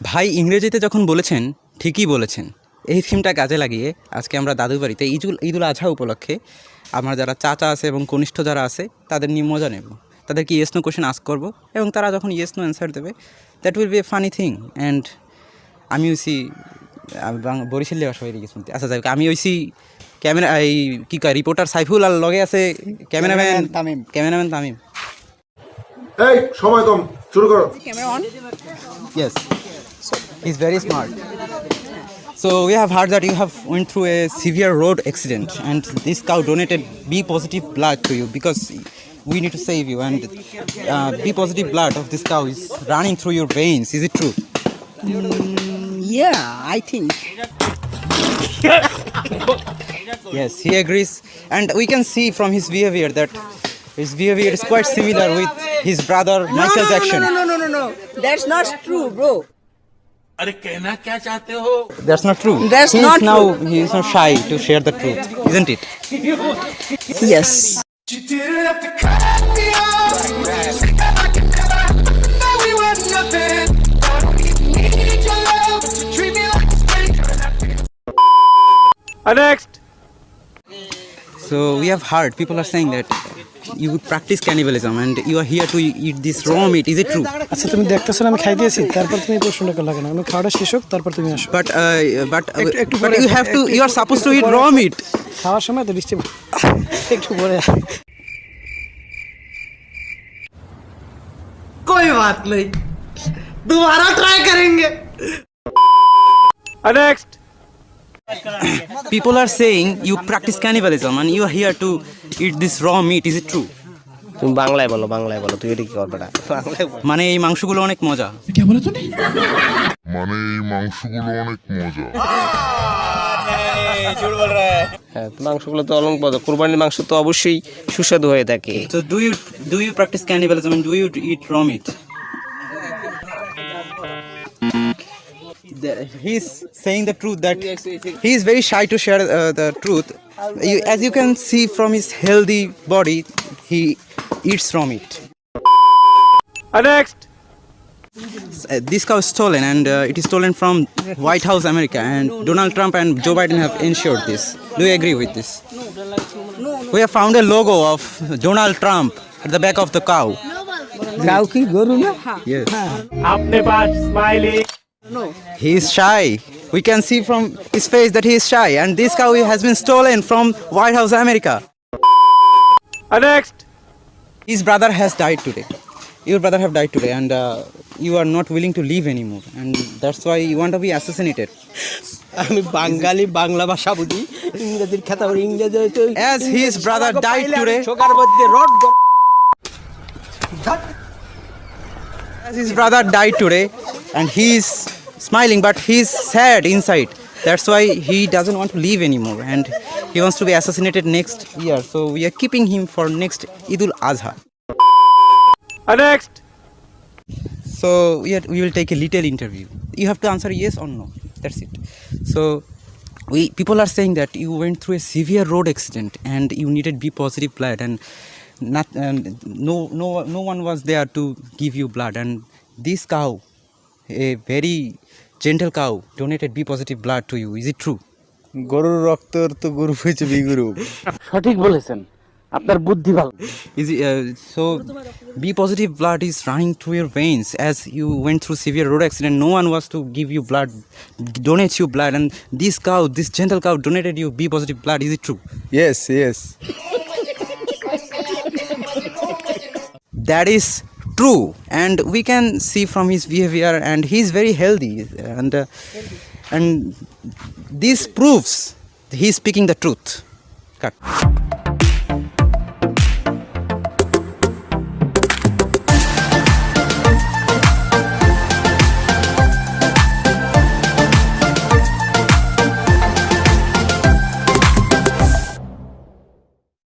ভাই ইংরেজিতে যখন বলেছেন ঠিকই বলেছেন। এই থিমটা কাজে লাগিয়ে আজকে আমরা দাদুর বাড়িতে ঈদুল আজহা উপলক্ষে আমার যারা চাচা আছে এবং কনিষ্ঠ যারা আছে তাদের নিয়ে মজা নেব। তাদেরকে ইয়েস নো কোয়েশ্চেন আস্ক করবো এবং তারা যখন ইয়েস নো অ্যান্সার দেবে that will B a funny thing. And আমি হইছি বরিশালে ভাষা হয়ে গেছি। আচ্ছা যাই হোক, আমি হইছি ক্যামেরা এই কী কয় রিপোর্টার সাইফুল, আর লগে আছে ক্যামেরাম্যান তামিম। এই সময় কম, শুরু করো। Yes, he's very smart. So we have heard that you have went through a severe road accident and this cow donated B positive blood to you because we need to save you, and B positive blood of this cow is running through your veins. Is it true? Yeah, I think. Yes, he agrees, and we can see from his behavior that his behavior is quite similar with his brother Michael Jackson. No. That's not true, bro. अरे कहना क्या चाहते हो? That's not true. That's not He is now shy to share the truth, isn't it? Yes. You didn't have to cut me off. That we were nothing. I don't even need your love, but you treat me like a stranger. Next. So we have heard people are saying that you would practice cannibalism and you are here to eat this raw meat. Is it true? আচ্ছা তুমি দেখতেছো না আমি খাই দিয়েছি, তারপর তুমি প্রশ্নটা করলে কেন? আমি খাওয়াটা শেষ হোক তারপর তুমি আসো। But একটু but পরে you have to. You are supposed to eat raw meat. খাওয়ার সময় তো বৃষ্টি একটু পরে। कोई बात नहीं, दोबारा ट्राई करेंगे. Next. People are saying you practice cannibalism and you are here to eat this raw meat. Is it true? তুমি বাংলায় বলো তুই এটা কি করবে না বাংলায় বলো। মানে এই মাংসগুলো অনেক মজা। হ্যাঁ, মাংসগুলো তো অলং মজা। কুরবানির মাংস তো অবশ্যই সুস্বাদু হয়ে থাকে। So do you practice cannibalism and do you eat raw meat? He's saying the truth that he is very shy to share the truth. As you can see from his healthy body, he eats raw meat. Next. This cow is stolen, and it is stolen from White House, America, and Donald Trump and Joe Biden have ensured this. Do you agree with this? We have found a logo of Donald Trump at the back of the cow. गाँव की गोरू ना. Yes. अपने पास smiley. He is shy. We can see from his face that he is shy, and this cow has been stolen from White House, America. Next. His brother has died today. Your brother have died today, and you are not willing to live anymore, and that's why you want to be assassinated. আমি বাঙালি, বাংলা ভাষা বুঝি, ইংরেজির কথা বলি, ইংরেজি হয়তো As his brother died today, ছোকার মধ্যে rod as his brother died today, and he is smiling, but he is sad inside. That's why he doesn't want to live anymore, and he wants to be assassinated next year. So we are keeping him for next Idul Azha. Next. So we will take a little interview. You have to answer yes or no. That's it. So people are saying that you went through a severe road accident and you needed B positive blood, and no one was there to give you blood, and this cow, a very gentle cow, donated B positive blood to you. Is it true? গরুর রক্তর তো গরু হয়েছে বিগরু। সঠিক বলেছেন, আপনার বুদ্ধি ভালো। Is it, so B positive blood is running through your veins. As you went through severe road accident, no one was to give you blood, donate you blood, and this cow, this gentle cow, donated you B positive blood. Is it true? Yes. That is true, and we can see from his behavior, and he is very healthy, and this proves he is speaking the truth. Cut.